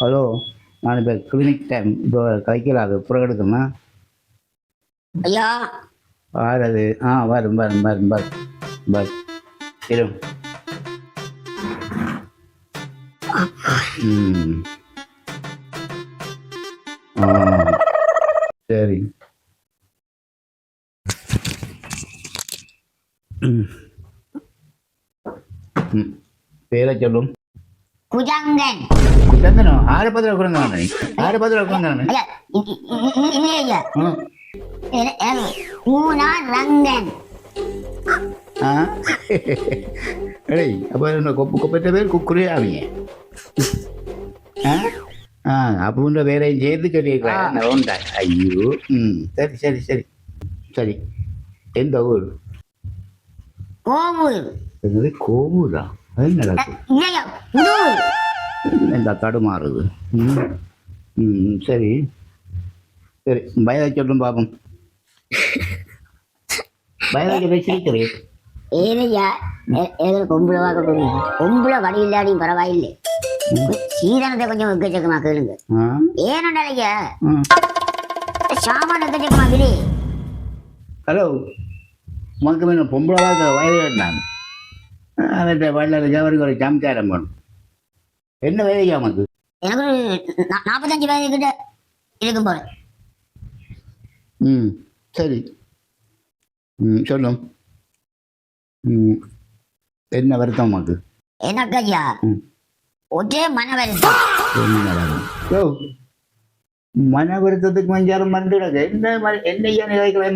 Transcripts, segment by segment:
Hello, நான் இப்போ clinic time இப்போ கைக்கலாது புறம் எடுக்கணுமா? ஐயா வாரது வரும் வரும் வரும் வரும் வரும் இரும். ம் ஆ சரி. ம் ம் பேரை சொல்லும். குஜாங்கன். குட்டந்தனோ ஆறு பதில் குறந்தானே, ஆறு பதில் குறந்தானே. ஐயா இல்லையா ஐயா, மூணா ரங்கன். ஆ டேய், அப்போ என்ன கொப்பற்ற பேர் குக்குரியாவிங்க. ஆ அப்போ உன்ற வேறையும் சேர்த்து சொல்லியிருக்கலாம். உண்டா? ஐயோ. சரி சரி சரி சரி. எந்த ஊர்? கோவூர். என்னது கோவூரா? அது நடக்கும். இல்லையா புதூர். இந்த தடுமாறுது. சரி சரி. வயதை சொல்லும் பாப்போம். வயதை வச்சிருக்கிறேன். ஏனையா ஏதோ பொம்பளை பார்க்க போறீங்க. பொம்பளை வடி இல்லாடியும் பரவாயில்லை, சீதனத்தை கொஞ்சம் எக்கச்சக்கமா கேளுங்க. ஏனண்டா சாமான எக்கச்சக்கமா விடு. ஹலோ, உனக்கு வேணும் பொம்பளை பார்க்க வயது வேண்டாம். அதை வள்ளலுக்கு அவருக்கு ஒரு சம்சாரம் பண்ணும். என்ன வயதுக்கா உனக்கு? எனக்கு ஒரு 45 வயது கிட்ட இருக்கும் போல. சரி. சொல்லும். என்ன வருத்தம் உனக்கு? எனக்கு ஐயா ஒரே மன வருத்தம். மன வருத்தத்துக்கு மஞ்சாரம் மருந்து கிடக்கு. என்ன ஐயா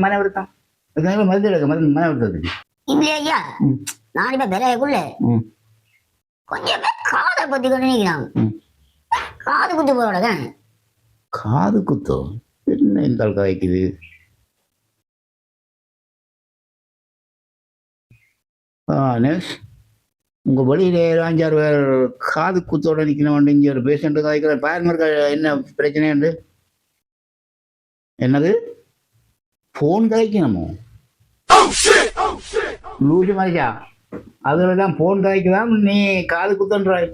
மன வருத்தம்? மருந்து கிடக்கு மன வருத்தத்துக்கு. இல்லையா நான் இப்ப பெரியக்குள்ள கொஞ்சம் காதை பத்தி கொண்டு நிற்கிறான். காது குத்து போறோட. காது குத்தோ? என்ன இந்த ஆள் காய்க்குது? நேஸ், உங்க வழியில 5-6 பேர் காது குத்தோட நிற்கணும். இங்கே ஒரு பேஷண்ட் காய்க்கிற பாருங்க, என்ன பிரச்சனை உண்டு? என்னது போன் காய்க்கணுமோ? லூசு மனுஷா, அதுலதான் போன் காய்க்குதான் நீ காது குத்தன்றாய்.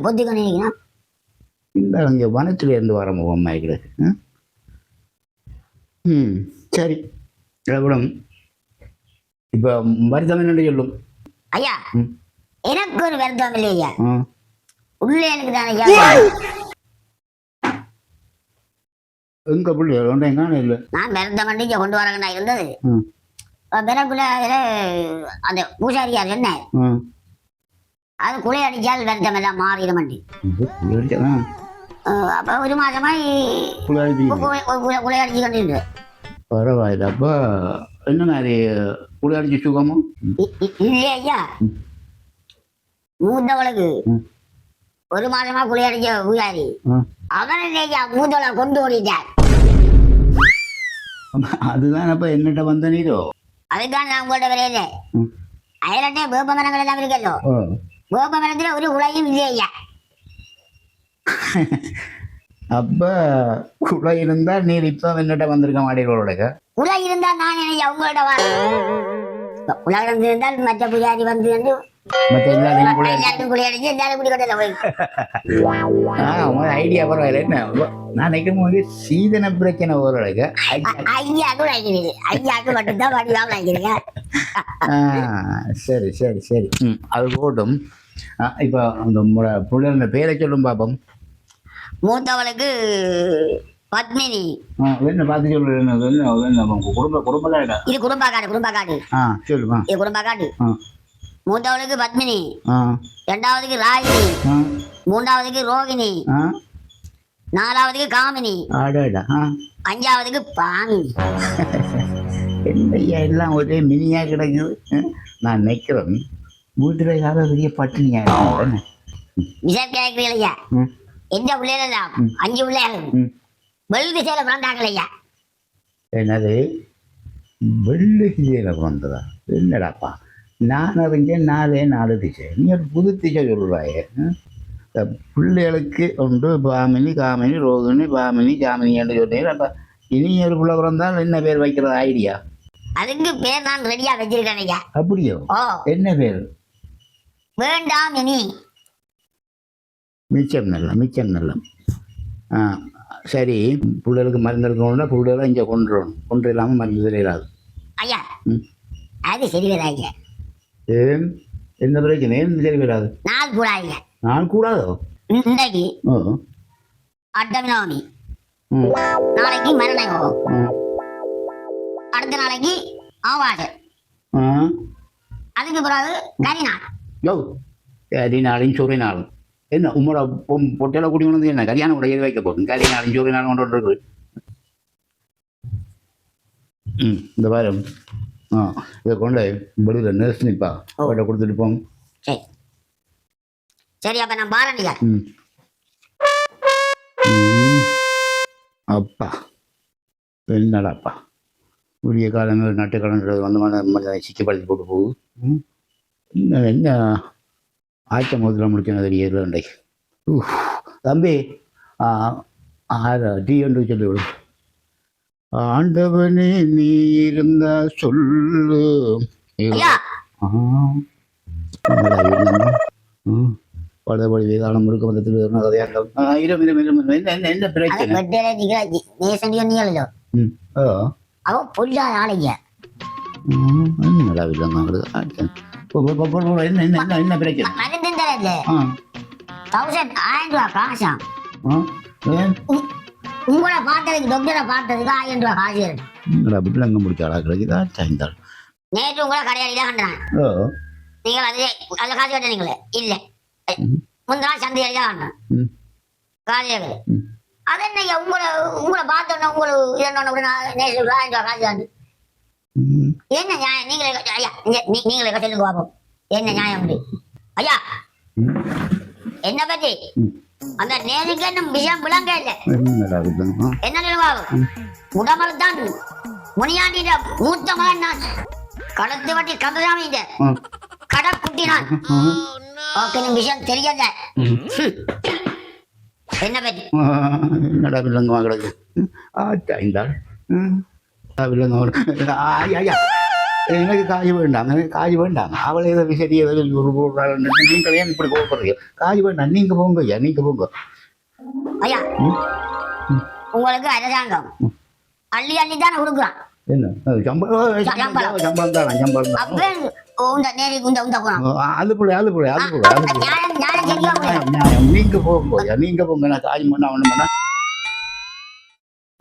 பொத்தி கொண்டு நிற்கிறான். இல்லை, இங்கே வனத்துல இருந்து வர அம்மாய்க்கிறது. சரி. எவ்வளவு இப்போ வருத்தம் என்னென்று சொல்லும். ஐயா எனக்கு ஒரு வருத்தம் இல்லை ஐயா. உள்ளே எனக்கு தானே ஐயா. எங்க பிள்ளைகள் ஒன்றை காணும் இல்லை. நான் வருத்தம் பண்ணி இங்கே கொண்டு வரேன்னா இருந்தது. பிறகுள்ள அந்த பூசாரியார் என்ன அது குலை அடிச்சால் வருத்தம் எல்லாம் மாறிடும். அப்ப ஒரு மாசமாய் குலை அடிச்சு கொண்டு. பரவாயில்ல. அப்போ என்ன மாதிரி குலை அடிச்சு சுகமோ? இல்லையா ஐயா, மூத்தவளுக்கு ஒரு மாசமா குலை அடிச்ச பூஜாரி அவன் இல்லையா மூத்தவளை கொண்டு ஓடிட்டார். அதுதான் அப்ப என்னட்ட வந்த நீரோ? அதுதான் நான் உங்கள்ட்ட வரையில. அயலட்டே வேப்ப மரங்கள் எல்லாம் இருக்கല്ലോ, வேப்ப மரத்துல ஒரு உலையும் இல்லையா. அப்ப குலை இருந்தா நீர் இப்ப என்னட்ட வந்திருக்க மாட்டீங்களோட? குலை இருந்தா நான் என்ன உங்கள்ட்ட வர உலகம் இருந்தால் மற்ற பூஜாரி வந்து ஐடியா பரவாயில்ல. என்ன நான் நினைக்கும் போது சீதன பிரச்சனை ஓரளவுக்கு சரி சரி சரி. அது போட்டும். இப்போ அந்த பிள்ளைங்க பேரை சொல்லும் பாப்போம். மூத்தவளுக்கு பத்மினி. என்ன பார்த்து சொல்லு. குடும்ப இது குடும்ப காடு. சொல்லுமா? இது குடும்ப காடு. மூத்தவளுக்கு பத்மினி, இரண்டாவதுக்கு ராகினி, மூன்றாவதுக்கு ரோகிணி, நாலாவதுக்கு காமினி, அஞ்சாவதுக்கு பாமினி. என்னையா எல்லாம் ஒரே மினியா கிடக்குது. நான் நினைக்கிறேன் வீட்டுல யாராவது பெரிய பட்டினியா விஷயம் கேட்கிறீங்களா? எந்த பிள்ளைகள் 5 பிள்ளைகள் வெள்ளி திசையில பிறந்தாங்களையா. என்னது வெள்ளி திசையில பிறந்ததா? என்னடாப்பா, நான் அறிஞ்சேன் 4 திசை. நீ ஒரு புது திசை சொல்றாயே. பிள்ளைகளுக்கு ஒன்று பாமினி, காமினி, ரோகிணி, பாமினி, ஜாமினி என்று சொன்னீங்க. அப்ப இனி ஒரு பிள்ளை பிறந்தால் என்ன பேர் வைக்கிறது ஐடியா? அதுக்கு பேர் நான் ரெடியா வச்சிருக்கேன் ஐயா. அப்படியோ? என்ன பேர்? வேண்டாம் இனி. மிச்சம் நல்ல ஆ சரி. பிள்ளைகளுக்கு மருந்து எடுக்கணும்னா பிள்ளைகளை இங்கே கொண்டு இல்லாமல் மருந்து தெரியாது. ஐயா ம் அது சரி வராங்க. ஏன் எந்த பிரச்சனை ஏன் சரி வராது? நாள் கூடாதுங்க. நான் கூடாதோ? இன்றைக்கு ஓ அட்டமினோமி, ம் நாளைக்கு மரணம், ம் அடுத்த நாளைக்கு ஆவாடு, ஆ அதுக்கு பிறகு கரிநாள். யோ கரிநாளும் சூரியநாளும் என்ன உங்களோட பொட்டையில குடி கொண்டு என்ன கல்யாணம் கூட எது வைக்க போகும்? கரிநாளும் சூரியநாளும் கொண்டு இருக்கு. இந்த பாரு இதை கொண்டு வெளியில் நர்ஸ் நிற்பா அவட்ட கொடுத்துட்டு போங்க. சரி சரி, அப்ப நான் பாரண்டியா. அப்பா என்னடாப்பா உரிய காலங்கள் நட்டுக்கலன்றது வந்து மன சிக்கப்படுத்தி போட்டு போகுது. என்ன ஆய்ச்ச முகத்தில் முடிச்சேன்னு தெரியல இன்றைக்கு. தம்பி டீ ஒன்று சொல்லி விடு. ஆண்டவனே நீ இருந்தா சொல்லு. படபடி வேதாளம் முழுக்க மதத்தில் என்ன பிரச்சனை? என்ன உங்களை பார்த்ததுக்கு டாக்டரை பார்த்ததுக்கு 1000 ரூபாய் காசு இருக்கு. அங்க முடிச்சாளா கிடைக்குதா? சாய்ந்தாள் நேற்று உங்களை கடையாளி தான் கண்டான். நீங்கள் அதில் காசு கட்டினீங்களே இல்லை, முந்தினா சந்தையாளி தான் கண்டான் காலையில். அது என்ன உங்களை பார்த்தோன்னா உங்களுக்கு இதோட கூட நேற்று 1000 ரூபாய் காசு காண்டு என்ன நியாயம்? நீங்களே ஐயா நீங்களே சொல்லுங்க பாப்போம், என்ன நியாயம் ஐயா? என்ன பற்றி அந்த நேருக்கு என்ன விஷயம் விளங்க இல்லை. என்ன நிலவாகும் உடம்பு தான் முனியாண்டிட மூத்த மகன் நான், கடத்து வட்டி கந்தசாமி கடற்குட்டி நான். விஷயம் தெரியல. என்ன பற்றி என்னடா வில்லங்க வாங்குறது? எனக்கு காய் வேண்டாம் அவளை ஏதோ சரி ஏதோ நீங்கள் ஏன் இப்படி கோபப்படுறீங்க? காய் வேண்டாம், நீங்க போங்க ஐயா, நீங்க போங்க ஐயா. உங்களுக்கு அரசாங்கம் அள்ளி அள்ளி தானே கொடுக்குறான். என்ன சம்பளம் தானே? சம்பளம் நீங்க போங்க நான் காய் பண்ண அவனு பண்ண.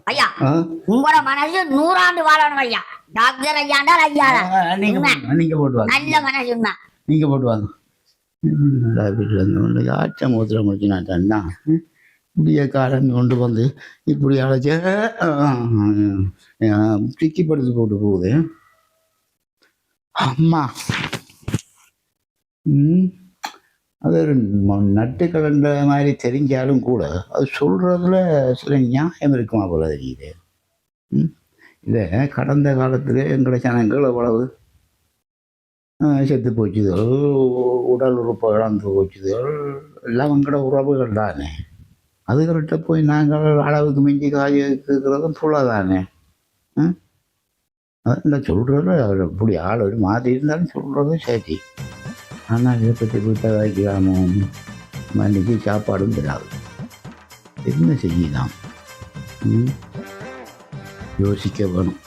ஐயா உங்களோட மனசு 100 ஆண்டு வாழணும் ஐயா. டாக்டர் ஐயாண்டா ஐயா நீங்க போட்டு நல்ல மனசு நீங்க போட்டு வாங்க. ஆச்ச மூத்திர முடிச்சு நான் தன்னா இப்படியே காலம் கொண்டு வந்து இப்படி அழைச்ச சிக்கிப்படுத்தி போட்டு போகுது அம்மா. அது நட்டு கலந்த மாதிரி தெரிஞ்சாலும் கூட அது சொல்றதுல சில நியாயம் இருக்குமா போல தெரியுது. இல்லை கடந்த காலத்தில் எங்களோட ஜனங்கள் எவ்வளவு செத்து போச்சுதோ, உடல் உறுப்பு இழந்து போச்சுதோ, எல்லாம் எங்களோட உறவுகள் தானே. அதுகள்கிட்ட போய் நாங்கள் அளவுக்கு மிஞ்சி காய் இருக்கிறதும் புள்ள தானே. அதான் சொல்கிறது அப்படி ஆள் ஒரு மாதிரி இருந்தாலும் சொல்கிறது சரி. ஆனால் இதை பற்றி வீட்டை வைக்கலாமோ மன்னிக்கு சாப்பாடும் தராது. என்ன செய்யலாம்? யோசிக்க வேணும்.